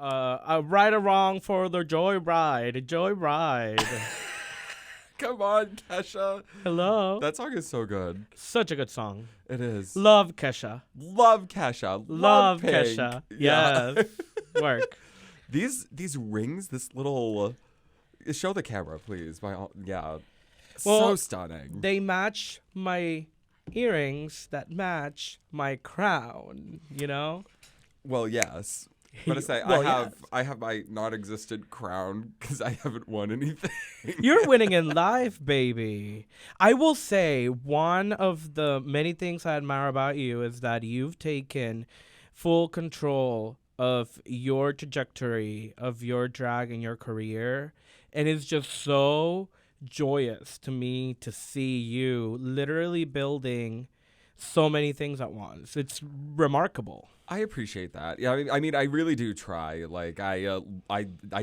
right or wrong for the joyride. Joyride. Come on, Kesha. Hello. That song is so good. Such a good song. It is. Love Kesha. Love Kesha. Love Pink. Kesha. Yeah. Yes. Work. These rings, this little... show the camera, please. Yeah. Well, so stunning. They match my earrings that match my crown, you know? Well, yes. But I say Well, I have my non-existent crown because I haven't won anything. You're winning in life, baby. I will say one of the many things I admire about you is that you've taken full control of your trajectory, of your drag and your career. And it's just so joyous to me to see you literally building so many things at once. It's remarkable. I appreciate that. Yeah, I mean, I really do try. Like, I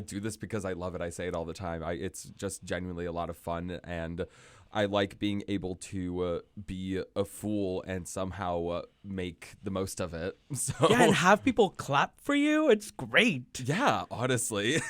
do this because I love it. I say it all the time. It's just genuinely a lot of fun, and I like being able to be a fool and somehow make the most of it. So Yeah, and have people clap for you. It's great. yeah, honestly.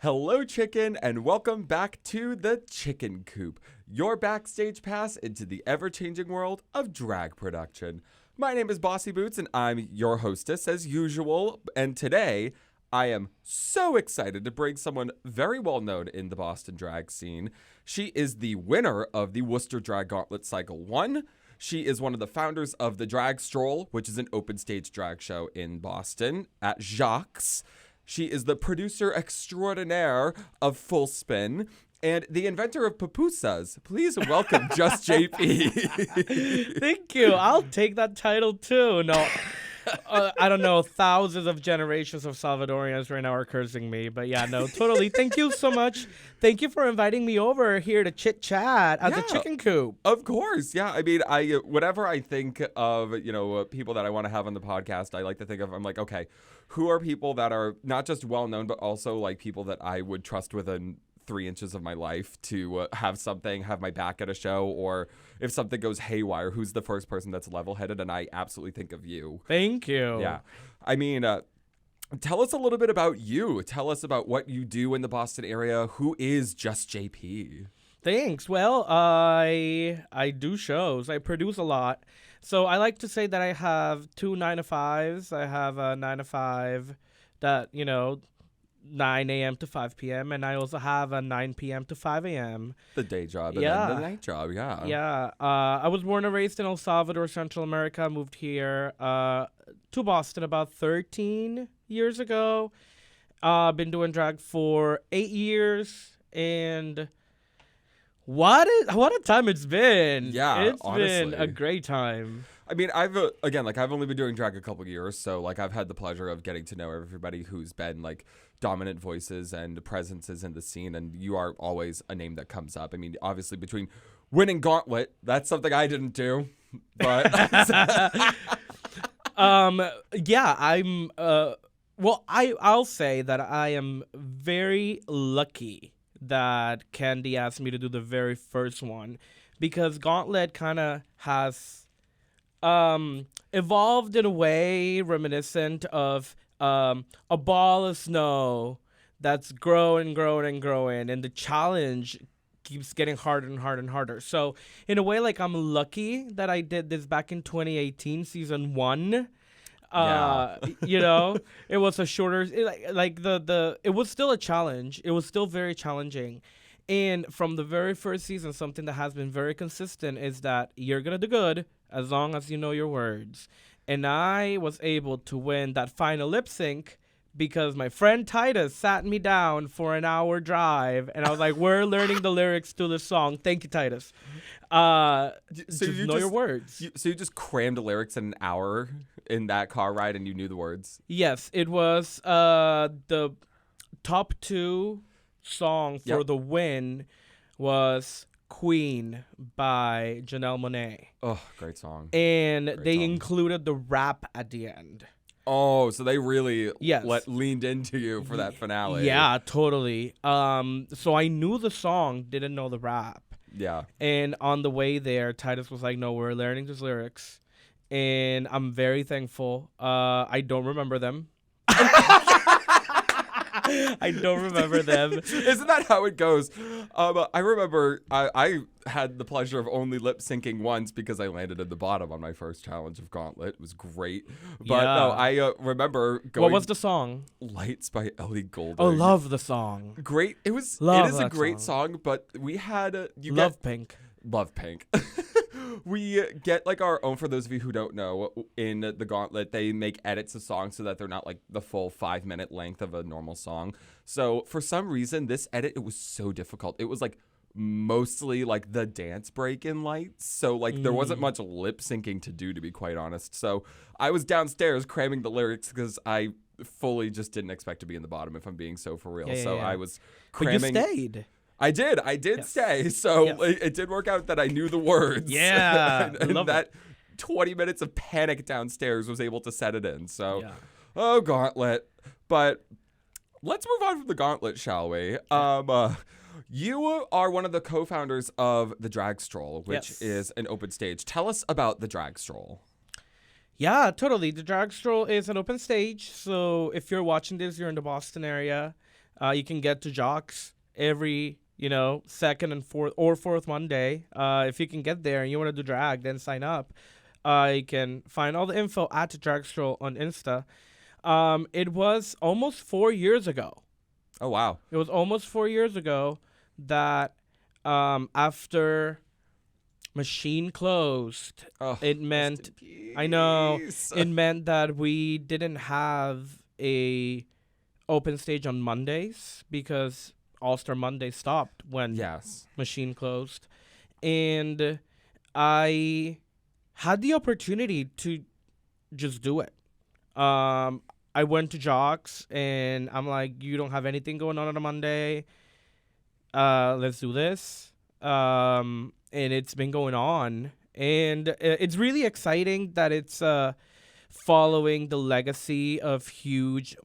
Hello, chicken, and welcome back to the Chicken Coop, your backstage pass into the ever-changing world of drag production. My name is Bossi Boots, and I'm your hostess as usual, and today I am so excited to bring someone very well known in the Boston drag scene. She is the winner of the Worcester Drag Gauntlet Cycle 1. She is one of the founders of the Drag Stroll, which is an open stage drag show in Boston at Jacques. She is the producer extraordinaire of Full Spin and the inventor of pupusas. Please welcome Just JP. Thank you. I'll take that title too. No, I don't know. Thousands of generations of Salvadorians right now are cursing me. But yeah, no, totally. Thank you so much. Thank you for inviting me over here to chit chat at the Chicken Coop. Of course. Yeah. I mean, whenever I think of, people that I want to have on the podcast, I like to think of, I'm like, okay, who are people that are not just well known, but also like people that I would trust within 3 inches of my life to have my back at a show, or if something goes haywire, who's the first person that's level-headed? And I absolutely think of you. Thank you. Yeah. I mean, tell us a little bit about you. Tell us about what you do in the Boston area. Who is Just JP? Thanks. Well, I do shows. I produce a lot. So I like to say that I have 2 9-to-5s. I have a 9-to-5 that, 9 a.m. to 5 p.m. And I also have a 9 p.m. to 5 a.m. The day job and then the night job, yeah. Yeah. I was born and raised in El Salvador, Central America. Moved here to Boston about 13 years ago. Been doing drag for 8 years. And what a time it's been. Yeah, it's honestly. been a great time. I mean, I've only been doing drag a couple years, so like I've had the pleasure of getting to know everybody who's been like dominant voices and presences in the scene, and you are always a name that comes up. I mean, obviously between winning Gauntlet, that's something I didn't do, but yeah, I'm I'll say that I am very lucky that Candy asked me to do the very first one, because Gauntlet kind of has evolved in a way reminiscent of a ball of snow that's growing, and the challenge keeps getting harder and harder and harder. So in a way, like, I'm lucky that I did this back in 2018, season 1. It was a shorter, it was still a challenge. It was still very challenging. And from the very first season, something that has been very consistent is that you're going to do good as long as you know your words. And I was able to win that final lip sync because my friend Titus sat me down for an hour drive. And I was like, we're learning the lyrics to the song. Thank you, Titus. So you know your words. So you just crammed the lyrics in an hour in that car ride and you knew the words? Yes, it was the top 2 song for the win was Queen by Janelle Monáe. Oh, great song. And they included the rap at the end. Oh, so they really Yes. leaned into you for that finale. Yeah, totally. So I knew the song, didn't know the rap. Yeah. And on the way there, Titus was like, "No, we're learning these lyrics," and I'm very thankful. I don't remember them. I don't remember them. Isn't that how it goes? I remember I had the pleasure of only lip syncing once because I landed at the bottom on my first challenge of Gauntlet. It was great. But no, Yeah. I remember going. What was the song? Lights by Ellie Goulding. Oh, love the song. Great. It is Love a that great song, but we had Love Pink. Love Pink. We get like our own, for those of you who don't know, in the Gauntlet, they make edits of songs so that they're not like the full 5-minute length of a normal song. So for some reason, this edit, it was so difficult. It was like mostly like the dance break in Lights. So like there wasn't much lip syncing to do, to be quite honest. So I was downstairs cramming the lyrics because I fully just didn't expect to be in the bottom, if I'm being so for real. Yeah, so yeah. I was But cramming. you stayed. I did Yes. stay. So Yes. it did work out that I knew the words. Yeah, and love that 20 minutes of panic downstairs was able to set it in. So, Yeah. oh, Gauntlet. But let's move on from the Gauntlet, shall we? You are one of the co-founders of the Drag Stroll, which Yes. is an open stage. Tell us about the Drag Stroll. Yeah, totally. The Drag Stroll is an open stage. So if you're watching this, you're in the Boston area, you can get to Jocks every, second and fourth Monday. If you can get there and you want to do drag, then sign up. You can find all the info at the Drag Stroll on Insta. It was almost 4 years ago. Oh, wow. It was almost 4 years ago that after Machine closed, Oh, it meant, rest in I know, peace. it meant that we didn't have a open stage on Mondays because All-Star Monday stopped when Yes. Machine closed. And I had the opportunity to just do it. I went to Jocks and I'm like, you don't have anything going on a Monday. Let's do this. And it's been going on. And it's really exciting that it's following the legacy of huge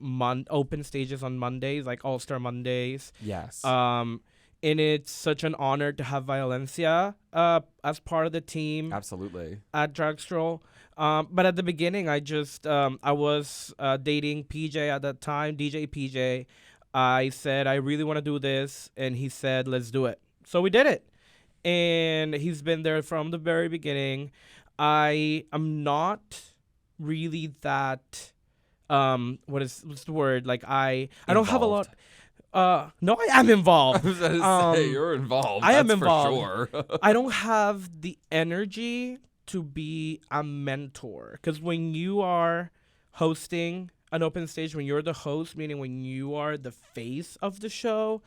open stages on Mondays, like All-Star Mondays. Yes. And it's such an honor to have Violencia as part of the team Absolutely. at Drag Stroll. But at the beginning, I was dating PJ at that time, DJ PJ. I said, I really want to do this. And he said, let's do it. So we did it. And he's been there from the very beginning. I am not really that, what's the word? Like I don't have a lot. No, I am involved. I was going to say, you're involved. I am that's involved. For sure. I don't have the energy to be a mentor. Because when you are hosting an open stage, when you're the host, meaning when you are the face of the show,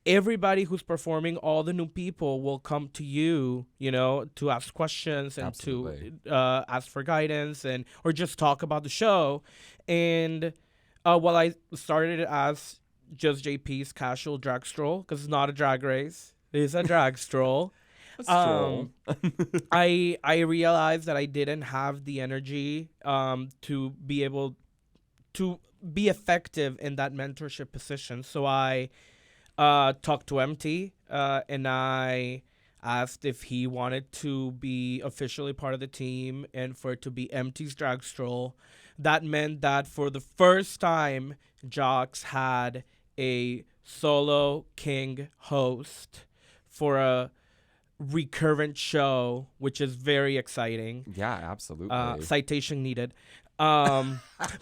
everybody who's performing, all the new people will come to you, to ask questions and Absolutely. to ask for guidance or just talk about the show. And while I started it as just JP's casual drag stroll, because it's not a drag race, it's a drag stroll. That's true. I realized that I didn't have the energy to be able to be effective in that mentorship position. So I talked to MT and I asked if he wanted to be officially part of the team and for it to be MT's drag stroll. That meant that for the first time, Jocks had a solo king host for a recurrent show, which is very exciting. Yeah, absolutely. Citation needed. But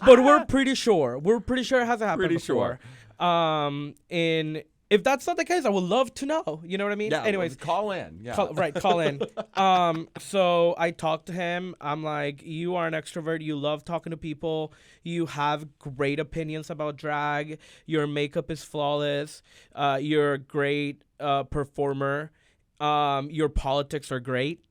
we're pretty sure. it hasn't happened Pretty before. sure. And if that's not the case, I would love to know. You know what I mean? Yeah, Anyways, call in. Yeah. call in. So I talked to him. I'm like, you are an extrovert. You love talking to people. You have great opinions about drag. Your makeup is flawless. You're a great performer. Your politics are great.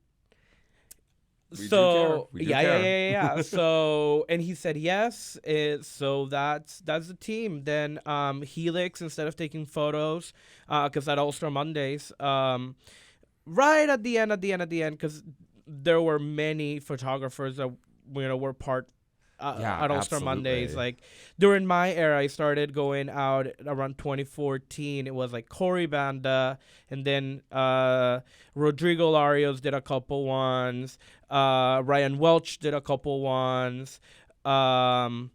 We do care. We do care. Yeah. So, and he said yes. So that's the team. Then Helix, instead of taking photos, because at All-Star Mondays, right at the end, because there were many photographers that were part Yeah, at All Star Mondays. absolutely. Like during my era, I started going out around 2014. It was like Cory Banda, and then Rodrigo Larios did a couple ones. Ryan Welch did a couple ones. Um,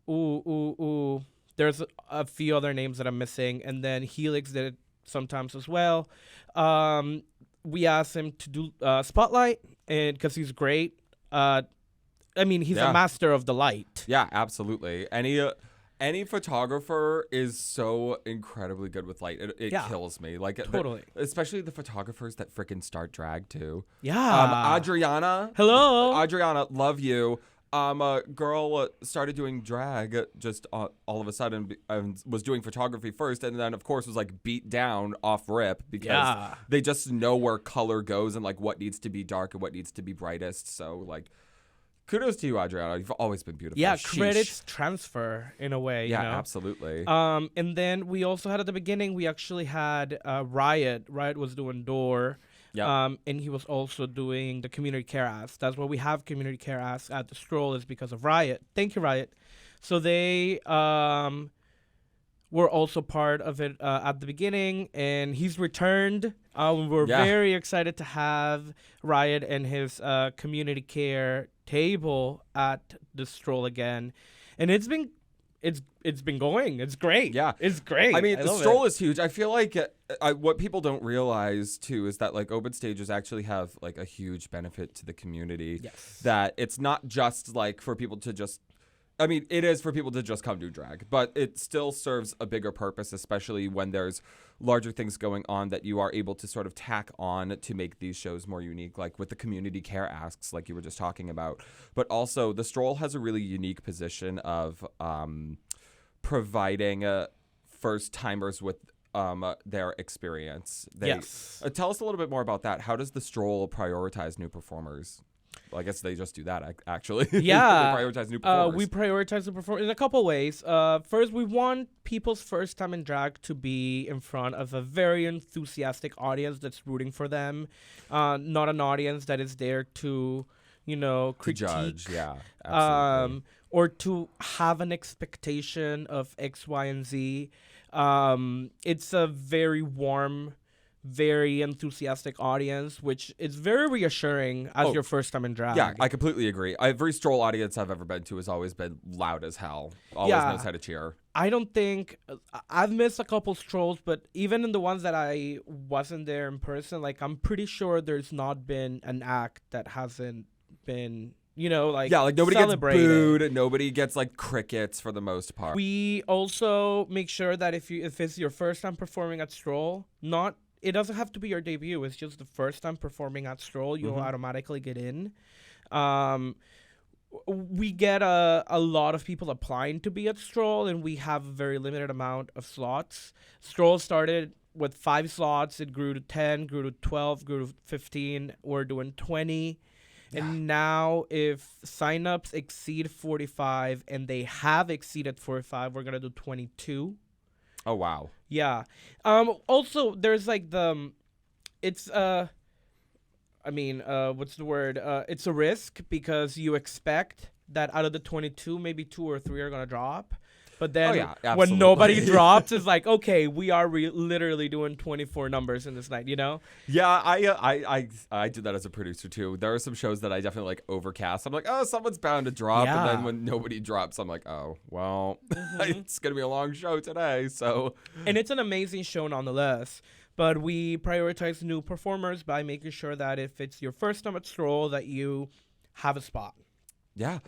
ooh. There's a few other names that I'm missing, and then Helix did it sometimes as well. We asked him to do Spotlight, and because he's great. I mean, he's a Yeah. master of the light. Yeah, absolutely. Any photographer is so incredibly good with light. It Yeah. kills me. Like Totally. especially the photographers that freaking start drag too. Yeah. Adriana, Hello. love you. A girl started doing drag just all of a sudden and was doing photography first, and then of course was like beat down off rip because Yeah. they just know where color goes and like what needs to be dark and what needs to be brightest. So like, kudos to you, Adriana. You've always been beautiful. Yeah, Sheesh. credits transfer in a way. Yeah, you know? absolutely. And then we also had at the beginning, we actually had Riot. Riot was doing Door. Yeah. And he was also doing the community care ask. That's why we have community care ask at the Stroll is because of Riot. Thank you, Riot. So they were also part of it at the beginning, and he's returned. We're Yeah. very excited to have Riot and his community care table at the Stroll again, and it's been going. It's great. Yeah. It's great. I mean, the love stroll it. is huge. I feel like what people don't realize too is that like open stages actually have like a huge benefit to the community. Yes. That it's not just like for people to just. I mean, it is for people to just come do drag, but it still serves a bigger purpose, especially when there's larger things going on that you are able to sort of tack on to make these shows more unique, like with the community care asks, like you were just talking about. But also, the Stroll has a really unique position of providing first timers with their experience. Yes. Tell us a little bit more about that. How does the Stroll prioritize new performers? Well, I guess they just do that, actually. Yeah. They prioritize new performers. We prioritize the performance in a couple ways. First, we want people's first time in drag to be in front of a very enthusiastic audience that's rooting for them, not an audience that is there to, to critique. judge. Yeah, absolutely. Or to have an expectation of X, Y, and Z. It's a very warm, very enthusiastic audience, which is very reassuring as your first time in drag. Yeah, I completely agree. Every Stroll audience I've ever been to has always been loud as hell. Always knows how to cheer. I don't think I've missed a couple strolls, but even in the ones that I wasn't there in person, like I'm pretty sure there's not been an act that hasn't been, like nobody celebrated. gets booed, nobody gets like crickets for the most part. We also make sure that if it's your first time performing at Stroll, it doesn't have to be your debut. It's just the first time performing at Stroll, you'll automatically get in. We get a lot of people applying to be at Stroll, and we have a very limited amount of slots. Stroll started with 5 slots. It grew to 10, grew to 12, grew to 15. We're doing 20. Yeah. And now if signups exceed 45, and they have exceeded 45, we're going to do 22. Oh, wow. Yeah. Also, there's like it's what's the word? It's a risk because you expect that out of the 22, maybe 2 or 3 are gonna drop. But then when nobody drops, it's like, okay, we are literally doing 24 numbers in this night, Yeah, I did that as a producer too. There are some shows that I definitely like overcast. I'm like, oh, someone's bound to drop, and then when nobody drops, I'm like, oh, well, it's gonna be a long show today. So, and it's an amazing show nonetheless. But we prioritize new performers by making sure that if it's your first time at Stroll, that you have a spot. Yeah.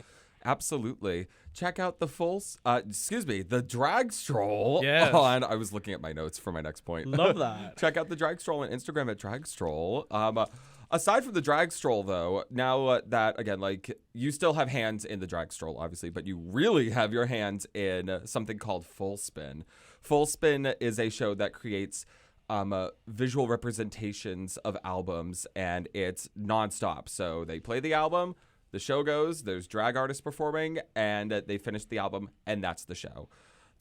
Absolutely. Check out the drag stroll. Yes. I was looking at my notes for my next point. Love that. Check out the drag stroll on Instagram at drag stroll. Aside from the drag stroll, though, now that, again, like, you still have hands in the drag stroll, obviously, but you really have your hands in something called Full Spin. Full Spin is a show that creates visual representations of albums, and it's nonstop. So they play the album, the show goes, there's drag artists performing, and they finish the album, and that's the show.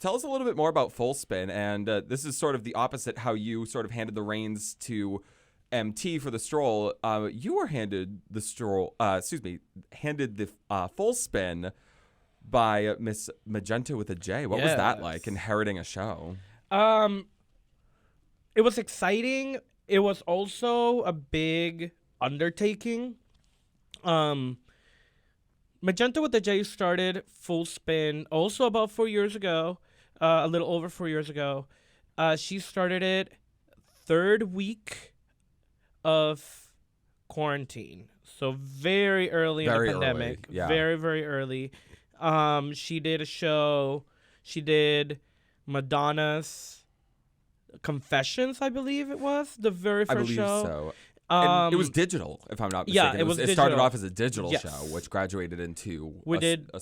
Tell us a little bit more about Full Spin, and this is sort of the opposite how you sort of handed the reins to MT for the Stroll. You were handed the Full Spin by Miss Magenta with a J. What was that like, Yes. inheriting a show? It was exciting. It was also a big undertaking. Magenta with the J started Full Spin also about 4 years ago, a little over 4 years ago. She started it third week of quarantine, so very early in Very the early, pandemic. yeah. Very, very early. She did a show. She did Madonna's Confessions, I believe it was the very I first believe show. so. And it was digital, if I'm not mistaken. Yeah, it was It started digital. off as a digital Yes. show, which graduated into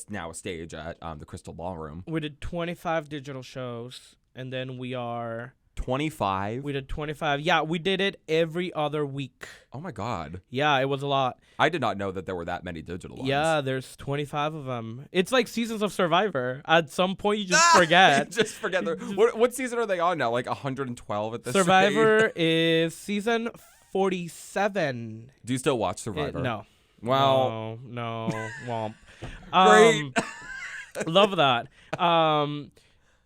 now a stage at the Crystal Ballroom. We did 25 digital shows, and then we did did 25. Yeah, we did it every other week. Oh my God. Yeah, it was a lot. I did not know that there were that many digital ones. Yeah, there's 25 of them. It's like seasons of Survivor. At some point, you just forget. Just forget. What season are they on now? Like 112 at this Survivor is season 47. Do you still watch Survivor? No. Well, No. Womp. Great. Love that.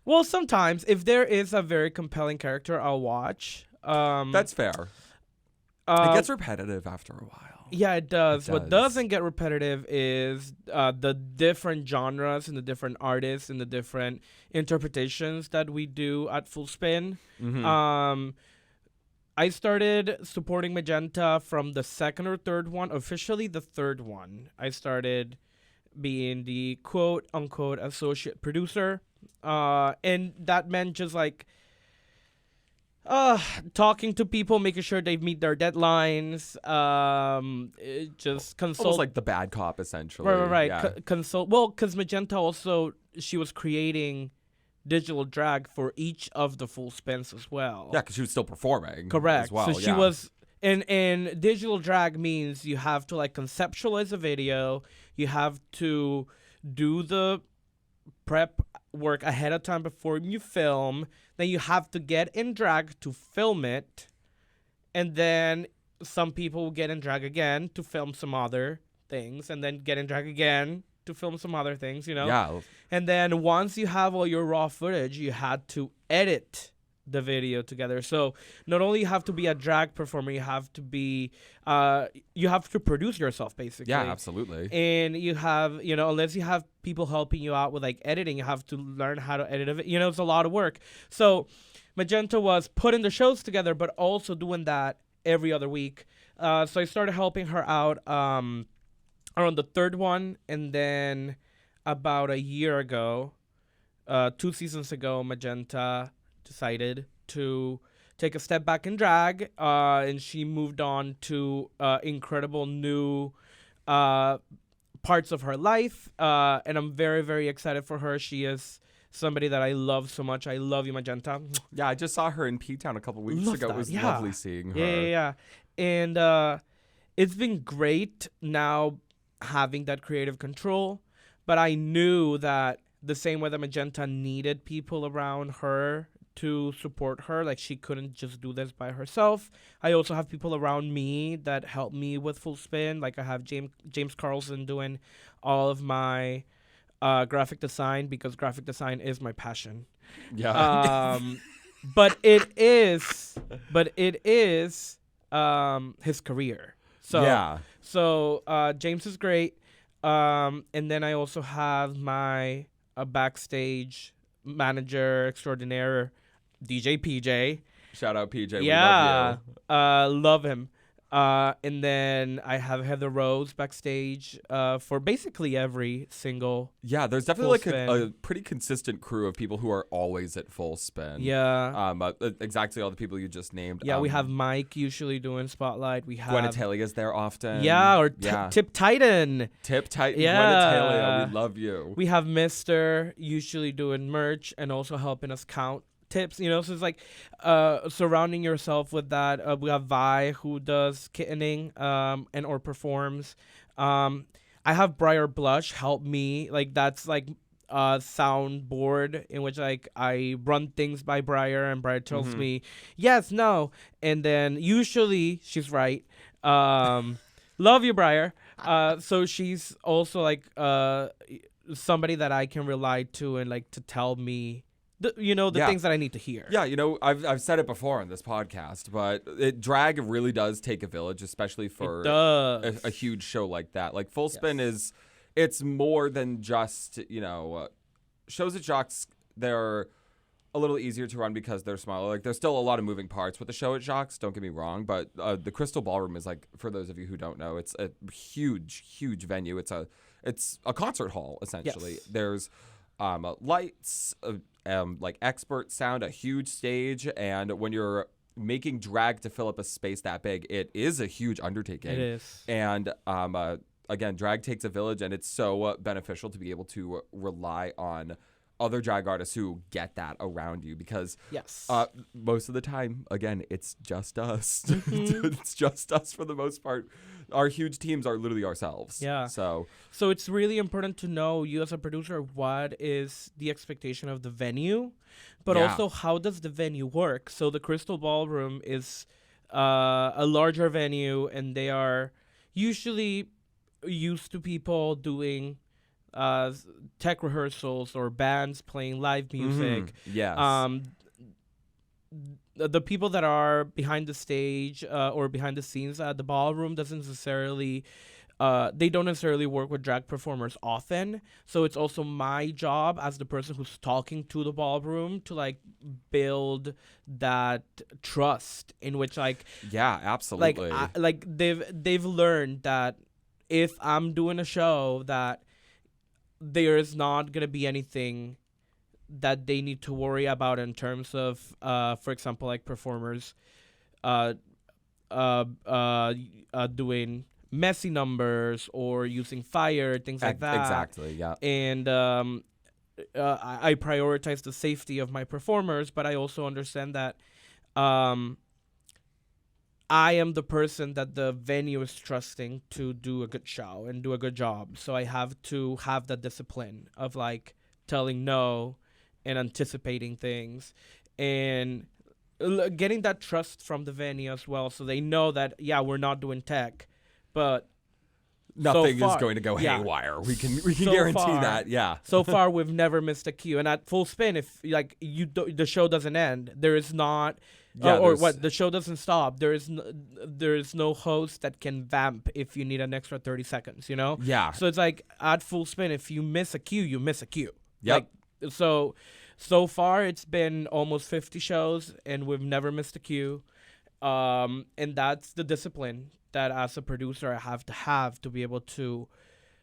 Well, sometimes if there is a very compelling character, I'll watch. that's fair. It gets repetitive after a while. Yeah, it does. What does. doesn't get repetitive is the different genres and the different artists and the different interpretations that we do at Full Spin. Mm-hmm. I started supporting Magenta from the second or third one, officially the third one. I started being the quote unquote associate producer. And that meant just like talking to people, making sure they meet their deadlines. Just consult. Almost like the bad cop, essentially. Right. Yeah. Consult. Well, because Magenta also, she was creating digital drag for each of the Full Spins as well. Yeah, because she was still performing. Correct. As well. So she was, and digital drag means you have to like conceptualize a video. You have to do the prep work ahead of time before you film. Then you have to get in drag to film it. And then some people will get in drag again to film some other things. And then get in drag again to film some other things, you know? Yeah. And then once you have all your raw footage, you had to edit the video together. So not only you have to be a drag performer, you have to be, you have to produce yourself basically. Yeah, absolutely. And you have, unless you have people helping you out with like editing, you have to learn how to edit it. It's a lot of work. So Magenta was putting the shows together, but also doing that every other week. So I started helping her out around the third one, and then about a year ago, 2 seasons ago, Magenta decided to take a step back in drag, and she moved on to incredible new parts of her life, and I'm very, very excited for her. She is somebody that I love so much. I love you, Magenta. Yeah, I just saw her in P-Town a couple weeks ago. That. It was Yeah. lovely seeing her. Yeah. And it's been great now having that creative control, but I knew that the same way that Magenta needed people around her to support her, like she couldn't just do this by herself. I also have people around me that help me with Full Spin. Like I have James Carlson doing all of my graphic design, because graphic design is my passion. Yeah. But it is his career. So yeah. So James is great. And then I also have my backstage manager extraordinaire, DJ PJ. Shout out PJ. Yeah. We love you. Love him. And then I have Heather Rose backstage for basically every single. Yeah, there's definitely Full like Spin. a pretty consistent crew of people who are always at Full Spin. Yeah. Exactly all the people you just named. Yeah, we have Mike usually doing Spotlight. We have Gwenitalia's there often. Yeah, or Yeah. Tip Titan. Tip Titan. Yeah. Gwenitalia, we love you. We have Mr. usually doing merch and also helping us count tips, so it's like surrounding yourself with that. We have Vi, who does kittening and or performs. I have Briar Blush help me, like that's like a soundboard in which like I run things by Briar, and Briar tells me yes, no, and then usually she's right. Love you, Briar. So she's also like somebody that I can rely to and like to tell me the Yeah. things that I need to hear. Yeah, I've said it before on this podcast, but drag really does take a village, especially for It does. a huge show like that. Like Full Spin Yes. it's more than just, shows at Jacques, they're a little easier to run because they're smaller. Like there's still a lot of moving parts with the show at Jacques, don't get me wrong, but the Crystal Ballroom is like, for those of you who don't know, it's a huge, huge venue. It's a concert hall, essentially. Yes. There's lights, like expert sound, a huge stage, and when you're making drag to fill up a space that big, it is a huge undertaking. It is. And again, drag takes a village, and it's so beneficial to be able to rely on other drag artists who get that around you, because Yes. most of the time, again, it's just us. Mm-hmm. It's just us for the most part. Our huge teams are literally ourselves. Yeah. So it's really important to know, you as a producer, what is the expectation of the venue, but Yeah. also how does the venue work. So the Crystal Ballroom is a larger venue, and they are usually used to people doing tech rehearsals or bands playing live music. Yes. The people that are behind the stage or behind the scenes at the ballroom doesn't necessarily they don't necessarily work with drag performers often. So it's also my job as the person who's talking to the ballroom to like build that trust in which Yeah, absolutely. they've learned that if I'm doing a show, that there is not going to be anything that they need to worry about in terms of, for example, like performers doing messy numbers or using fire, things like that. Exactly, yeah. And I prioritize the safety of my performers, but I also understand that I am the person that the venue is trusting to do a good show and do a good job. So I have to have that discipline of like telling no and anticipating things and getting that trust from the venue as well. So they know that, yeah, we're not doing tech, but Nothing so far, is going to go yeah. haywire. We can So guarantee far, that. Yeah. So far, we've never missed a cue. And at Full Spin, if like the show doesn't end, there is not, Yeah, or there's- what, the show doesn't stop. There is no host that can vamp if you need an extra 30 seconds. You know. Yeah. So it's like at Full Spin, if you miss a cue, you miss a cue. Yep. Like, so far it's been almost 50 shows and we've never missed a cue. And that's the discipline that as a producer I have to be able to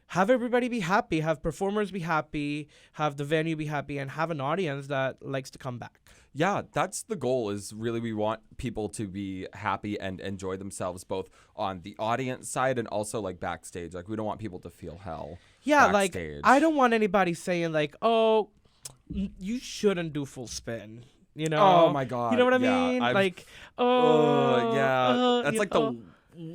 have everybody be happy, have performers be happy, have the venue be happy, and have an audience that likes to come back. Yeah, that's the goal, is really we want people to be happy and enjoy themselves both on the audience side and also like backstage. Like we don't want people to feel hell. Yeah, backstage. like I don't want anybody saying like, oh, you shouldn't do Full Spin. You know? Oh my God. You know what I yeah, mean? I've- Like, yeah. That's you like know. the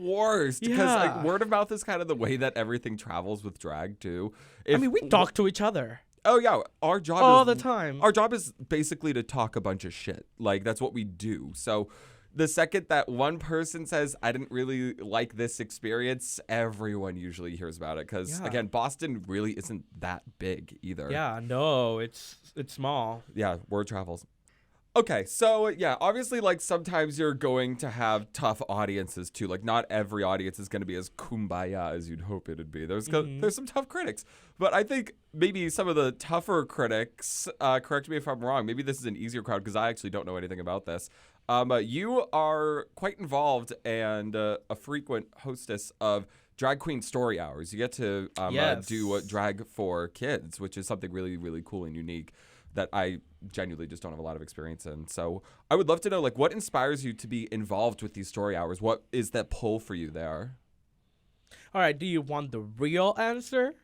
worst, because Yeah. like word of mouth is kind of the way that everything travels with drag too. I mean, we talk to each other Oh yeah, our job all is the time. Our job is basically to talk a bunch of shit. Like that's what we do. So the second that one person says, I didn't really like this experience, everyone usually hears about it. Because Yeah. again, Boston really isn't that big either. Yeah, no, it's small. Yeah, word travels. Okay, so yeah, obviously, like sometimes you're going to have tough audiences too. Like not every audience is going to be as kumbaya as you'd hope it'd be. There's some tough critics, but I think maybe some of the tougher critics. Correct me if I'm wrong. Maybe this is an easier crowd because I actually don't know anything about this. You are quite involved and a frequent hostess of drag queen story hours. You get to Yes. do drag for kids, which is something really, really cool and unique that I genuinely just don't have a lot of experience in. So I would love to know, like, what inspires you to be involved with these story hours? What is that pull for you there? All right, do you want the real answer?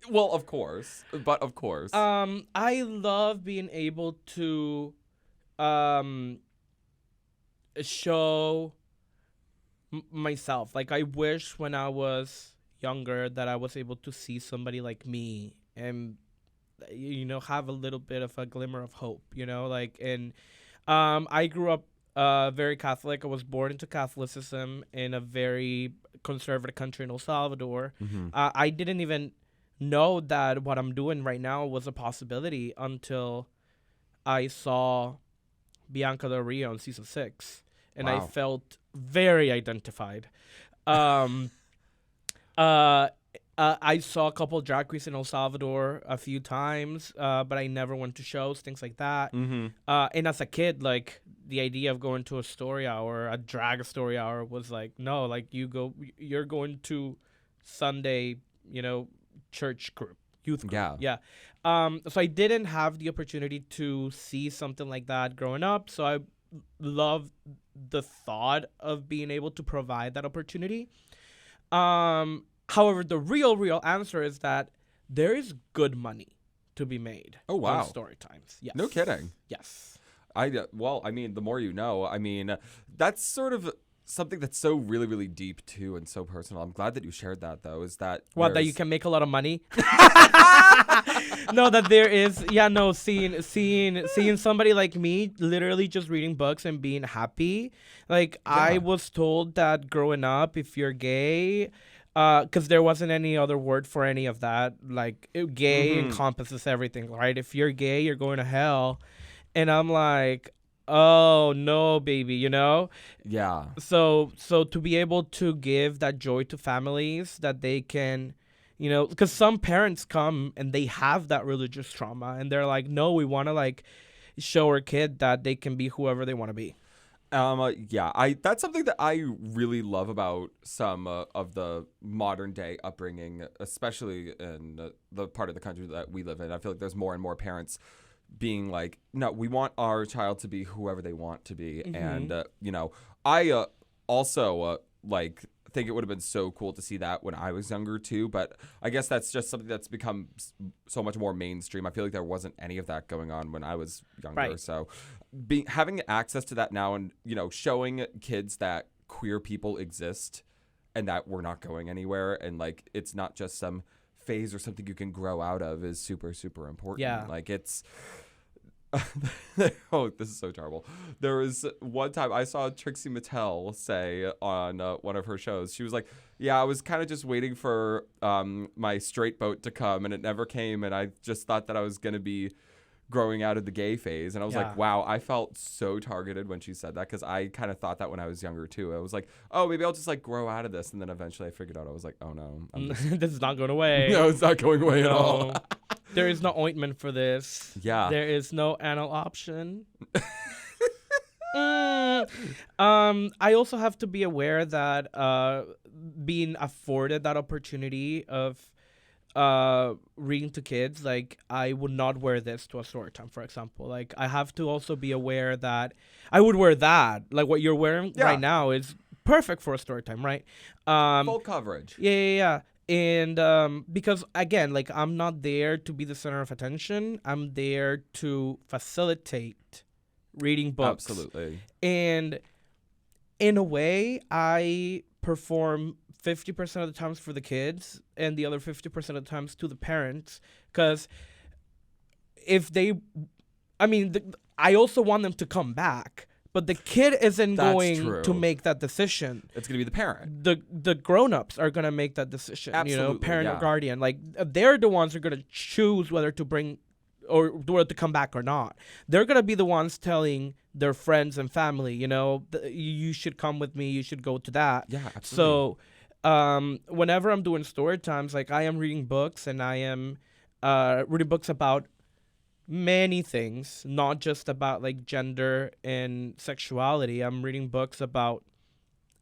Well, of course, but of course. I love being able to show myself. Like I wish when I was younger that I was able to see somebody like me and have a little bit of a glimmer of hope, and I grew up very Catholic. I was born into Catholicism in a very conservative country in El Salvador. Mm-hmm. I didn't even know that what I'm doing right now was a possibility until I saw Bianca Del Rio in season 6, and I Wow. felt very identified. Um, uh, I saw a couple drag queens in El Salvador a few times, but I never went to shows, things like that. Mm-hmm. And as a kid, like the idea of going to a story hour, a drag story hour, was like, no, like you're going to Sunday, church group, youth group. Yeah. Yeah. So I didn't have the opportunity to see something like that growing up. So I love the thought of being able to provide that opportunity. However, the real answer is that there is good money to be made Oh, wow. on story times. Yes. No kidding. Yes. Well, I mean, the more you know. I mean, that's sort of something that's so really, really deep too, and so personal. I'm glad that you shared that, though. Is that What, that there's- you can make a lot of money? No, that there is. Yeah, no. Seeing somebody like me literally just reading books and being happy. Like I Yeah. was told that growing up, if you're gay, because there wasn't any other word for any of that. Like gay Mhm. encompasses everything, right? If you're gay, you're going to hell. And I'm like, oh no, baby, Yeah. So to be able to give that joy to families that they can, because some parents come and they have that religious trauma and they're like, no, we want to like show our kid that they can be whoever they want to be. Yeah, that's something that I really love about some of the modern day upbringing, especially in the part of the country that we live in. I feel like there's more and more parents being like, no, we want our child to be whoever they want to be. Mhm. And, I also like think it would have been so cool to see that when I was younger too. But I guess that's just something that's become so much more mainstream. I feel like there wasn't any of that going on when I was younger. Right. So having access to that now and, showing kids that queer people exist and that we're not going anywhere and like it's not just some phase or something you can grow out of is super, super important. Yeah. Like it's oh, this is so terrible. There was one time I saw Trixie Mattel say on one of her shows, she was like, yeah, I was kind of just waiting for my straight boat to come and it never came. And I just thought that I was going to be growing out of the gay phase. And I was Yeah. like, wow, I felt so targeted when she said that because I kind of thought that when I was younger too. I was like, oh, maybe I'll just like grow out of this. And then eventually I figured out, I was like, oh no. This is not going away. No, it's not going away at all. No. There is no ointment for this. Yeah. There is no anal option. I also have to be aware that being afforded that opportunity of reading to kids, like I would not wear this to a story time, for example. Like I have to also be aware that I would wear that. Like what you're wearing Yeah. right now is perfect for a story time, right? Full coverage. Yeah. And because again, like I'm not there to be the center of attention. I'm there to facilitate reading books. Absolutely. And in a way, I perform 50% of the times for the kids and the other 50% of the times to the parents. Because if they, I mean, I also want them to come back. But the kid isn't That's going true. to make that decision. It's going to be the parent. The grown-ups are going to make that decision. Absolutely, Parent yeah. or guardian. Like, they're the ones who are going to choose whether to bring or whether to come back or not. They're going to be the ones telling their friends and family, you should come with me, you should go to that. Yeah, absolutely. So whenever I'm doing story times, like I am reading books and I am reading books about many things, not just about like gender and sexuality. I'm reading books about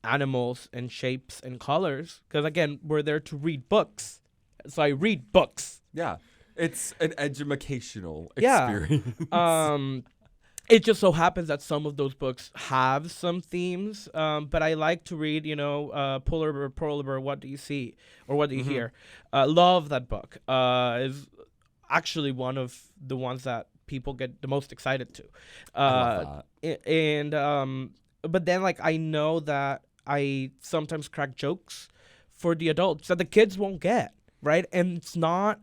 animals and shapes and colors because again, we're there to read books. So I read books. Yeah. It's an educational Yeah. experience. It just so happens that some of those books have some themes, but I like to read, Polar Bear, What Do You See? Or What Do You Hear? Love that book. Is actually one of the ones that people get the most excited to. I love that. But then, like, I know that I sometimes crack jokes for the adults that the kids won't get, right? And it's not...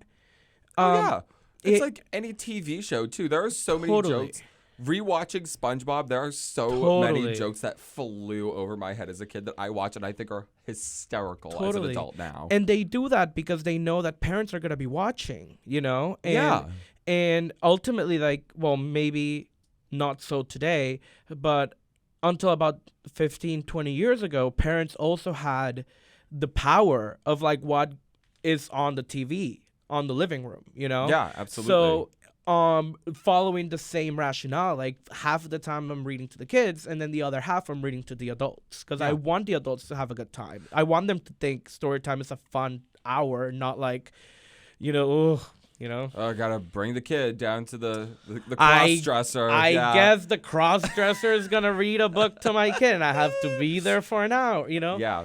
Oh, yeah. It's it- like any TV show, too. There are so many Totally. jokes Rewatching SpongeBob, there are so many Totally. jokes that flew over my head as a kid that I watch and I think are hysterical as an Totally. adult now. And they do that because they know that parents are going to be watching, you know? And, Yeah. And ultimately, like, well, maybe not so today, but until about 15, 20 years ago, parents also had the power of, like, what is on the TV, on the living room, you know? Yeah, absolutely. So, following the same rationale, like half of the time I'm reading to the kids, and then the other half I'm reading to the adults, because I want the adults to have a good time. I want them to think story time is a fun hour, not like, you know, I gotta bring the kid down to the cross dresser. I guess the cross dresser is gonna read a book to my kid, and I have to be there for an hour, you know? Yeah.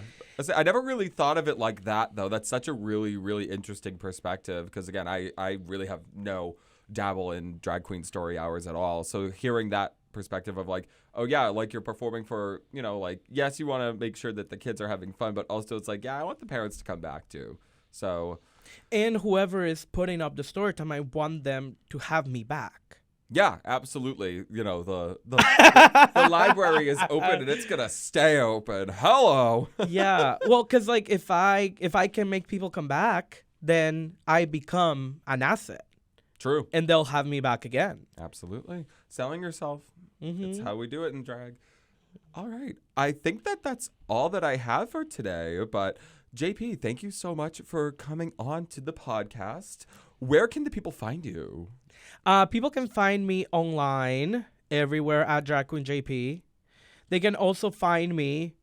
I never really thought of it like that, though. That's such a really, really interesting perspective because, again, I really have no dabble in drag queen story hours at all. So hearing that perspective of like, oh, yeah, like you're performing for, you know, like, yes, you want to make sure that the kids are having fun, but also it's like, yeah, I want the parents to come back too. So. And whoever is putting up the story time, I want them to have me back. Yeah, absolutely. You know, the library is open and it's going to stay open. Hello. Yeah. Well, because like if I can make people come back, then I become an asset. True. And they'll have me back again. Absolutely. Selling yourself. Mm-hmm. It's how we do it in drag. All right. I think that's all that I have for today. But JP, thank you so much for coming on to the podcast. Where can the people find you? People can find me online everywhere at Drag Queen JP. They can also find me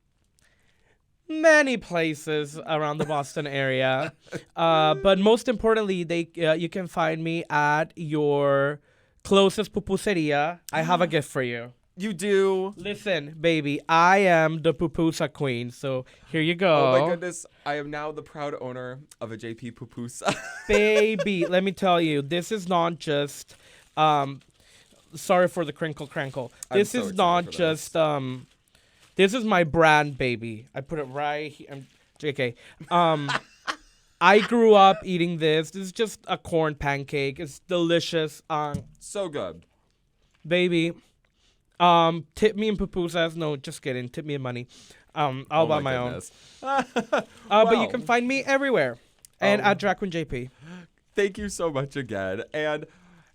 many places around the Boston area. But most importantly, you can find me at your closest pupuseria. I have a gift for you. You do? Listen, baby, I am the pupusa queen, so here you go. Oh my goodness, I am now the proud owner of a JP pupusa. Baby, let me tell you, this is not just sorry for the crinkle crankle. This is not just this is my brand, baby. I put it right here. JK. I grew up eating this. This is just a corn pancake. It's delicious. So good. Baby, tip me in pupusas. No, just kidding. Tip me in money. I'll buy my own. But you can find me everywhere. And at Drag Queen JP. Thank you so much again. And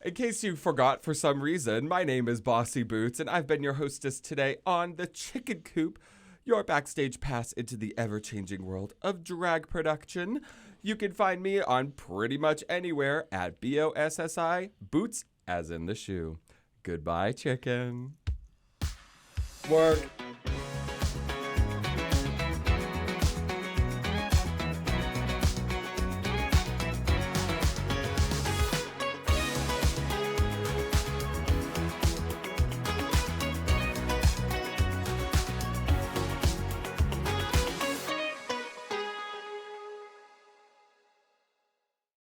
in case you forgot for some reason, my name is Bossi Boots, and I've been your hostess today on the Chicken Coop, your backstage pass into the ever-changing world of drag production. You can find me on pretty much anywhere at BOSSI, Boots as in the shoe. Goodbye, chicken. Work.